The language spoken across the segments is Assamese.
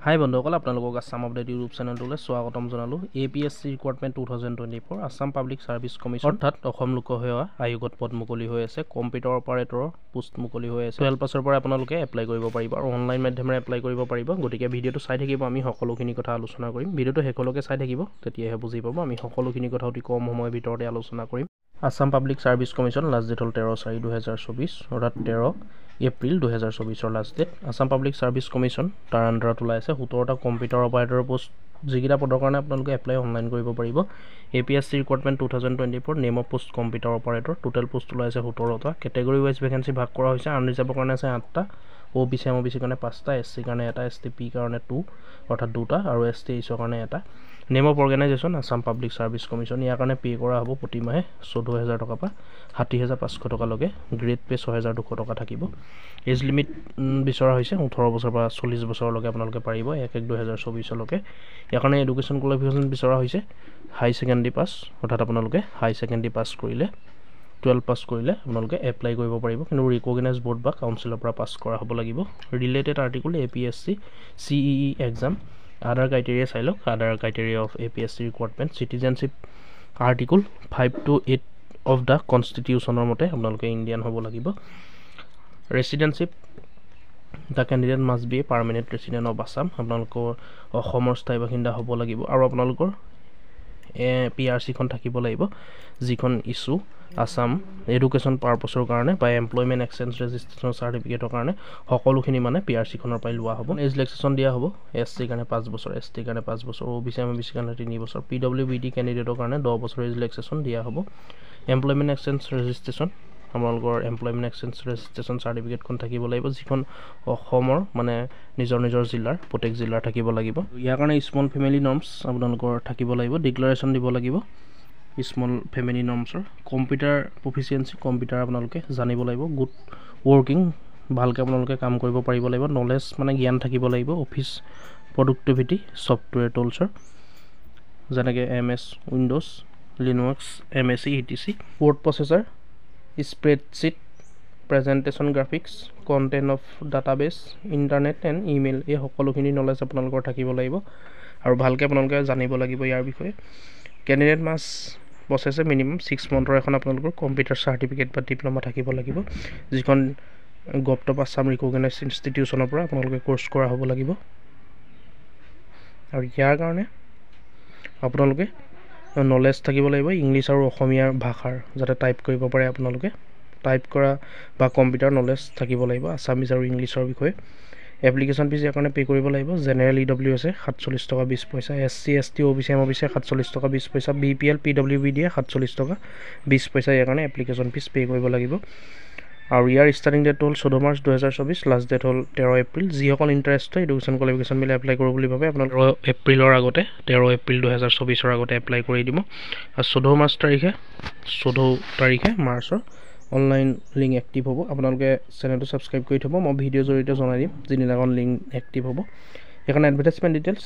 হাই বন্ধুসকল, আপোনালোকক আছাম আপডেট ইউটিউব চেনেলটোলৈ স্বাগতম জনালোঁ। APSC recruitment 2024 Assam public service commission অৰ্থাৎ অসম লোকসেৱা আয়োগত পদ মুকলি হৈ আছে। কম্পিউটাৰ অপাৰেটৰৰ পোষ্ট মুকলি হৈ আছে। 12 পাছৰ পৰা আপোনালোকে এপ্লাই কৰিব পাৰিব আৰু অনলাইন মাধ্যমেৰে এপ্লাই কৰিব পাৰিব। গতিকে ভিডিঅ'টো চাই থাকিব, আমি সকলোখিনি কথা আলোচনা কৰিম। ভিডিঅ'টো শেষলৈকে চাই থাকিব, তেতিয়াহে বুজি পাব। আমি সকলোখিনি কথা অতি কম সময়ৰ ভিতৰতে আলোচনা কৰিম। Assam public service commission last date হ'ল 13/4/2024 অৰ্থাৎ 13 April 2024 last date. Assam public service commission তাৰ আণ্ডাৰত ওলাই আছে 17টা কম্পিউটাৰ অপাৰেটৰৰ পোষ্ট, যিকেইটা পদৰ কাৰণে আপোনালোকে এপ্লাই অনলাইন কৰিব পাৰিব। APSC recruitment 2024 name of post computer operator. Total post ওলাই আছে 17টা। কেটেগৰী ৱাইজ ভেকেঞ্চি ভাগ কৰা হৈছে। আনৰিজাৰ্ভৰ কাৰণে আছে 8টা, OBC MOBC কাৰণে 5টা, SC কাৰণে 1টা, STP কাৰণে 2 অৰ্থাৎ 2টা আৰু ST এইচৰ কাৰণে 1টা। Name of organisation Assam public service commission. ইয়াৰ কাৰণে পে' কৰা হ'ব প্ৰতি মাহে 14,000 টকাৰ পৰা 60,500 টকালৈকে। গ্ৰেড পে' 6,200 টকা থাকিব। এজ লিমিট বিচৰা হৈছে 18 বছৰৰ পৰা 40 বছৰলৈকে আপোনালোকে পাৰিব 1/1/2024লৈকে। ইয়াৰ কাৰণে এডুকেশ্যন কোৱালিফিকেশ্যন বিচৰা হৈছে হাই ছেকেণ্ডেৰী পাছ, অৰ্থাৎ আপোনালোকে হাই ছেকেণ্ডেৰী পাছ কৰিলে 12 পাছ কৰিলে আপোনালোকে এপ্লাই কৰিব পাৰিব, কিন্তু ৰিকগনাইজ বৰ্ড বা কাউন্সিলৰ পৰা পাছ কৰা হ'ব লাগিব। Related article APSC CEE exam. Other criteria চাই লওক। Other criteria of APSC recruitment citizenship article 5 to 8 of the কনষ্টিটিউশ্যনৰ মতে আপোনালোকে ইণ্ডিয়ান হ'ব লাগিব। Residentship the candidate must be a permanent resident of Assam. আপোনালোকৰ অসমৰ স্থায়ী বাসিন্দা হ'ব লাগিব আৰু আপোনালোকৰ PRCখন থাকিব লাগিব, যিখন ইছ্যু আছাম এডুকেশ্যন পাৰপছৰ কাৰণে বা এমপ্লয়মেণ্ট এক্সচেঞ্জ ৰেজিষ্ট্ৰেশ্যন চাৰ্টিফিকেটৰ কাৰণে সকলোখিনি মানে PRCখনৰ পৰাই লোৱা হ'ব। এজ ৰিলেক্সেশ্যন দিয়া হ'ব। SC কাৰণে 5 বছৰ, ST কাৰণে 5 বছৰ, OBC MOBC কাৰণে 3 বছৰ, PWBD কেণ্ডিডেটৰ কাৰণে 10 বছৰ এজ ৰিলেক্সেশ্যন দিয়া হ'ব। এমপ্লয়মেণ্ট এক্সচেঞ্জ ৰেজিষ্ট্ৰেশ্যন, আপোনালোকৰ এমপ্লয়মেণ্ট এক্সচেঞ্জ ৰেজিষ্ট্ৰেশ্যন চাৰ্টিফিকেটখন থাকিব লাগিব, যিখন অসমৰ মানে নিজৰ জিলাৰ প্ৰত্যেক জিলাৰ থাকিব লাগিব। ইয়াৰ কাৰণে স্মল ফেমিলি নৰ্মছ আপোনালোকৰ থাকিব লাগিব। ডিক্লাৰেশ্যন দিব লাগিব স্মল ফেমিলি নৰ্মছৰ। কম্পিউটাৰ প্ৰফিচিয়েঞ্চি, কম্পিউটাৰ আপোনালোকে জানিব লাগিব। গুড ৱৰ্কিং, ভালকৈ আপোনালোকে কাম কৰিব পাৰিব লাগিব। নলেজ মানে জ্ঞান থাকিব লাগিব। অফিচ প্ৰডাক্টিভিটি, ছফ্টৱেৰ টুলছৰ যেনেকৈ MS windows, Linux, MSc ETC, word processor, spreadsheet, presentation graphics, content of database, internet and email, এই সকলোখিনি নলেজ আপোনালোকৰ থাকিব লাগিব আৰু ভালকৈ আপোনালোকে জানিব লাগিব ইয়াৰ বিষয়ে। কেণ্ডিডেট মাষ্ট প্ৰচেছে মিনিমাম 6 মান্থৰ এখন আপোনালোকৰ কম্পিউটাৰ চাৰ্টিফিকেট বা ডিপ্ল'মা থাকিব লাগিব, যিখন গভৰ্ণমেণ্ট অফ আছাম ৰিকগনাইজ ইনষ্টিটিউশ্যনৰ পৰা আপোনালোকে কৰ্চ কৰা হ'ব লাগিব। আৰু ইয়াৰ কাৰণে আপোনালোকে নলেজ থাকিব লাগিব ইংলিছ আৰু অসমীয়া ভাষাৰ, যাতে টাইপ কৰিব পাৰে আপোনালোকে। টাইপ কৰা বা কম্পিউটাৰ নলেজ থাকিব লাগিব আছামিজ আৰু ইংলিছৰ বিষয়ে। এপ্লিকেশ্যন ফিজ ইয়াৰ কাৰণে পে' কৰিব লাগিব। জেনেৰেল EWS 47 টকা 20 পইচা, SC ST OBC MOBC 47 টকা 20 পইচা, BPL PWBD 47 টকা 20 পইচা। ইয়াৰ কাৰণে এপ্লিকেশ্যন ফিজ পে' কৰিব লাগিব। আৰু ইয়াৰ ষ্টাৰ্টিং ডেট হ'ল 14 মাৰ্চ 2024, লাষ্ট ডেট হ'ল 13 এপ্ৰিল। যিসকল ইণ্টাৰেষ্টেড এডুকেশ্যন কোৱালিফিকেশ্যন মিলি এপ্লাই কৰোঁ বুলি ভাবে আপোনালোকে 13 এপ্ৰিলৰ আগতে 13 এপ্ৰিল 2024 আগতে এপ্লাই কৰি দিব। আৰু 14 তাৰিখে মাৰ্চৰ অনলাইন লিংক এক্টিভ হ'ব। আপোনালোকে চেনেলটো ছাবস্ক্ৰাইব কৰি থ'ব, মই ভিডিঅ'ৰ জৰিয়তে জনাই দিম যিদিনাখন লিংক এক্টিভ হ'ব। সেইকাৰণে advertisement details,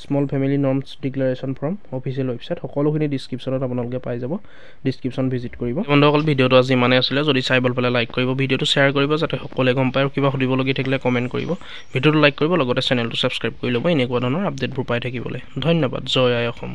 small family norms, declaration form, official website সকলোখিনি ডিছক্ৰিপশ্যনত আপোনালোকে পাই যাব। ডিছক্ৰিপশ্যন ভিজিট কৰিব। বন্ধুসকল, ভিডিঅ'টো আজি ইমানেই আছিলে। যদি চাই ভাল পালে লাইক কৰিব, ভিডিঅ'টো শ্বেয়াৰ কৰিব যাতে সকলোৱে গম পায়, আৰু কিবা সুধিবলগীয়া থাকিলে কমেণ্ট কৰিব। ভিডিঅ'টো লাইক কৰিব, লগতে চেনেলটো ছাবস্ক্ৰাইব কৰি ল'ব এনেকুৱা ধৰণৰ আপডেটবোৰ পাই থাকিবলৈ। ধন্যবাদ। জয় আই অসম।